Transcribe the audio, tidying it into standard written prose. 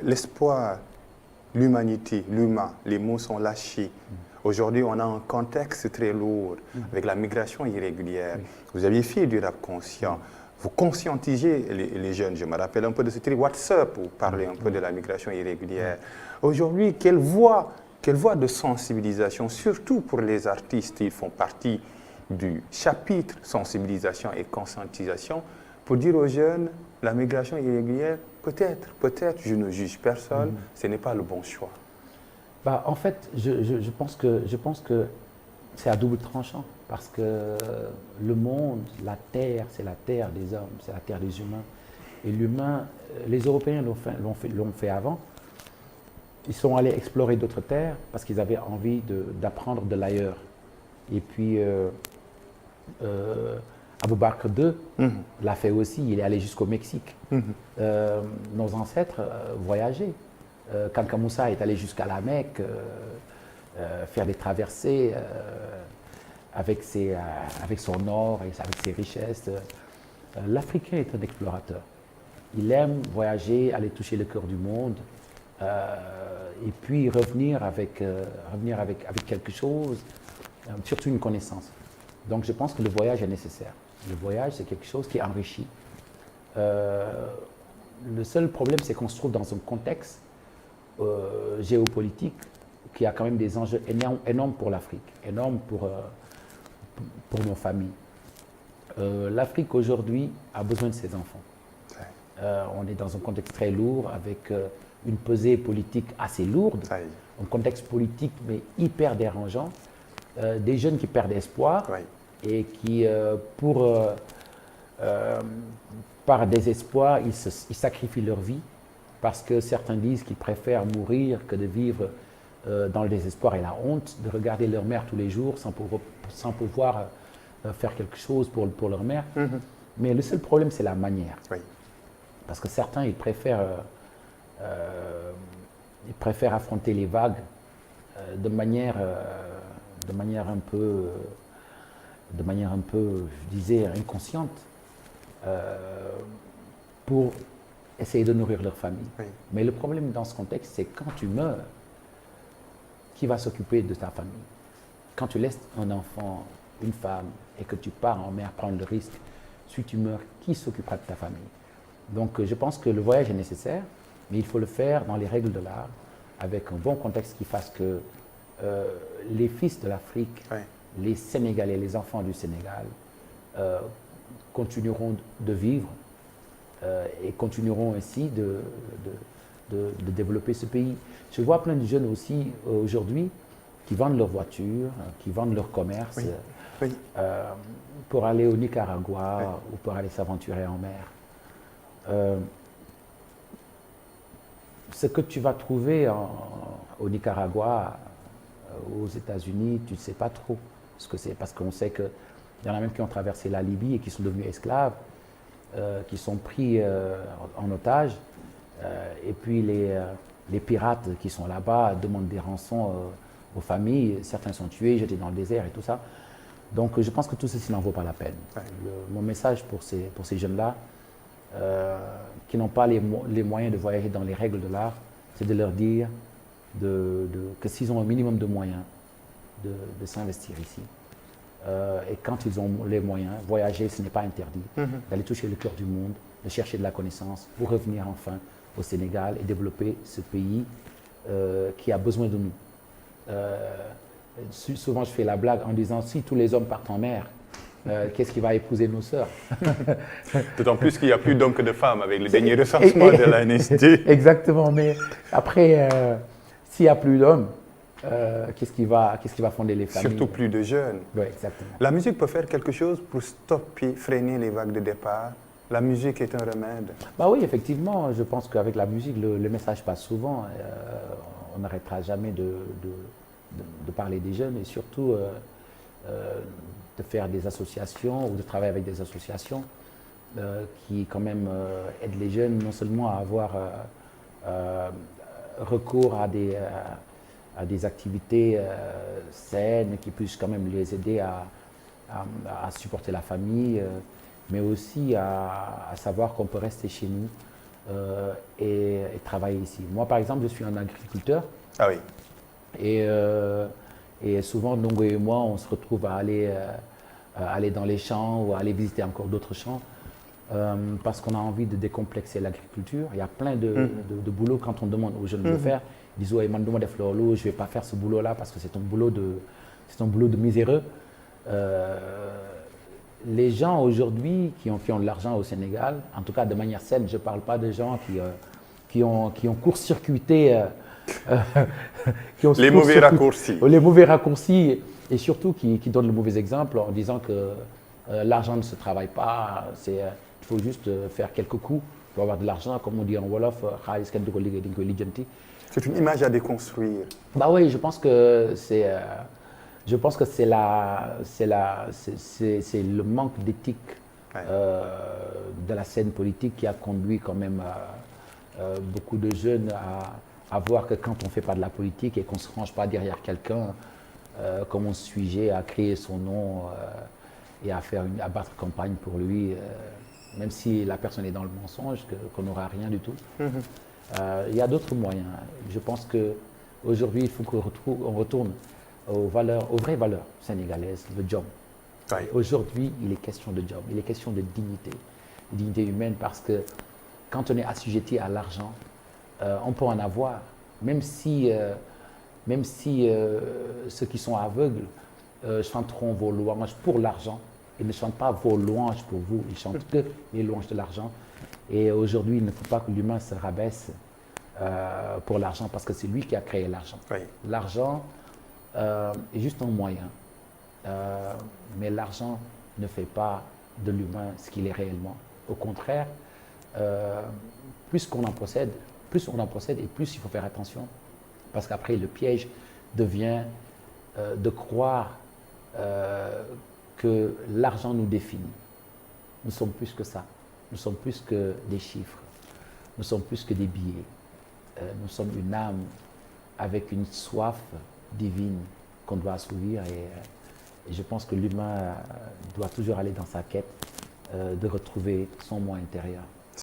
l'espoir, l'humanité, l'humain, les mots sont lâchés. Aujourd'hui, on a un contexte très lourd avec la migration irrégulière. Vous aviez fait du rap conscient. Vous conscientisez les jeunes. Je me rappelle un peu de ce truc WhatsApp où vous parlez un peu de la migration irrégulière. Aujourd'hui, quelle voie de sensibilisation, surtout pour les artistes, ils font partie du chapitre sensibilisation et conscientisation, pour dire aux jeunes, la migration irrégulière, peut-être, je ne juge personne, ce n'est pas le bon choix. Bah, en fait, je pense que c'est à double tranchant, parce que le monde, la terre, c'est la terre des hommes, c'est la terre des humains. Et l'humain, les Européens l'ont fait avant. Ils sont allés explorer d'autres terres parce qu'ils avaient envie d'apprendre de l'ailleurs. Et puis, Abou Bakr II l'a fait aussi, il est allé jusqu'au Mexique. Nos ancêtres voyageaient. Kanka Moussa est allé jusqu'à la Mecque, faire des traversées avec son or et avec ses richesses. L'Africain est un explorateur. Il aime voyager, aller toucher le cœur du monde, et puis revenir avec quelque chose, surtout une connaissance. Donc je pense que le voyage est nécessaire. Le voyage, c'est quelque chose qui enrichit. Le seul problème, c'est qu'on se trouve dans un contexte géopolitique qui a quand même des enjeux énormes pour l'Afrique, énormes pour nos familles. L'Afrique aujourd'hui a besoin de ses enfants. On est dans un contexte très lourd avec une pesée politique assez lourde, un contexte politique mais hyper dérangeant, des jeunes qui perdent espoir et qui, par désespoir, ils sacrifient leur vie parce que certains disent qu'ils préfèrent mourir que de vivre dans le désespoir et la honte, de regarder leur mère tous les jours sans pouvoir faire quelque chose pour leur mère. Mais le seul problème, c'est la manière. Parce que certains, ils préfèrent affronter les vagues de manière un peu, je disais, inconsciente, pour essayer de nourrir leur famille. Mais le problème dans ce contexte, c'est quand tu meurs, qui va s'occuper de ta famille? Quand tu laisses un enfant, une femme, et que tu pars en mer prendre le risque, si tu meurs, qui s'occupera de ta famille? Donc je pense que le voyage est nécessaire, mais il faut le faire dans les règles de l'art, avec un bon contexte qui fasse que les fils de l'Afrique, les Sénégalais, les enfants du Sénégal, continueront de vivre et continueront ainsi de développer ce pays. Je vois plein de jeunes aussi aujourd'hui qui vendent leur voiture, qui vendent leur commerce pour aller au Nicaragua ou pour aller s'aventurer en mer. Ce que tu vas trouver au Nicaragua, aux États-Unis, tu ne sais pas trop ce que c'est, parce qu'on sait qu'il y en a même qui ont traversé la Libye et qui sont devenus esclaves, qui sont pris en otage, et puis les pirates qui sont là-bas demandent des rançons aux familles, certains sont tués, jetés dans le désert et tout ça. Donc je pense que tout ceci n'en vaut pas la peine. Mon message pour ces jeunes-là, qui n'ont pas les moyens de voyager dans les règles de l'art, c'est de leur dire que s'ils ont un minimum de moyens, de s'investir ici. Et quand ils ont les moyens, voyager, ce n'est pas interdit, d'aller toucher le cœur du monde, de chercher de la connaissance pour revenir enfin au Sénégal et développer ce pays qui a besoin de nous. Souvent, je fais la blague en disant, si tous les hommes partent en mer, qu'est-ce qui va épouser nos sœurs? D'autant plus qu'il n'y a plus d'hommes que de femmes avec le dernier recensement de l'ANSD. Exactement, mais après, s'il n'y a plus d'hommes, qu'est-ce qui va fonder les familles? Surtout plus de jeunes. Oui, exactement. La musique peut faire quelque chose pour stopper, freiner les vagues de départ. La musique est un remède. Bah oui, effectivement, je pense qu'avec la musique, le message passe souvent. On n'arrêtera jamais de parler des jeunes et surtout de faire des associations ou de travailler avec des associations qui quand même aident les jeunes non seulement à avoir recours à des activités saines qui puissent quand même les aider à supporter la famille, mais aussi à savoir qu'on peut rester chez nous et travailler ici. Moi, par exemple, je suis un agriculteur. Ah oui. Et souvent, Ndongo et moi, on se retrouve à aller dans les champs ou à aller visiter encore d'autres champs parce qu'on a envie de décomplexer l'agriculture. Il y a plein de boulot quand on demande aux jeunes de le faire. Ils disent, ouais, je ne vais pas faire ce boulot-là parce que c'est ton boulot de miséreux. Les gens aujourd'hui qui ont de l'argent au Sénégal, en tout cas de manière saine, je ne parle pas de gens qui ont court-circuité les mauvais raccourcis. Les mauvais raccourcis et surtout qui donnent le mauvais exemple en disant que l'argent ne se travaille pas, il faut juste faire quelques coups pour avoir de l'argent, comme on dit en Wolof, c'est une image à déconstruire. Bah oui, je pense que c'est le manque d'éthique de la scène politique qui a conduit quand même beaucoup de jeunes à voir que quand on ne fait pas de la politique et qu'on ne se range pas derrière quelqu'un, comme on se sujet à créer son nom et à battre campagne pour lui, même si la personne est dans le mensonge, qu'on n'aura rien du tout. Il y a d'autres moyens. Je pense qu'aujourd'hui, il faut qu'on retourne aux vraies valeurs sénégalaises, le job. Oui. Aujourd'hui, il est question de job, il est question de dignité humaine, parce que quand on est assujetti à l'argent, on peut en avoir, même si ceux qui sont aveugles chanteront vos louanges pour l'argent. Ils ne chantent pas vos louanges pour vous, ils chantent que les louanges de l'argent. Et aujourd'hui, il ne faut pas que l'humain se rabaisse pour l'argent, parce que c'est lui qui a créé l'argent. Oui. L'argent est juste un moyen, mais l'argent ne fait pas de l'humain ce qu'il est réellement. Au contraire, plus on en possède et plus il faut faire attention, parce qu'après le piège devient de croire que l'argent nous définit. Nous sommes plus que ça. Nous sommes plus que des chiffres. Nous sommes plus que des billets. Nous sommes une âme avec une soif divine qu'on doit assouvir. Et je pense que l'humain doit toujours aller dans sa quête de retrouver son moi intérieur.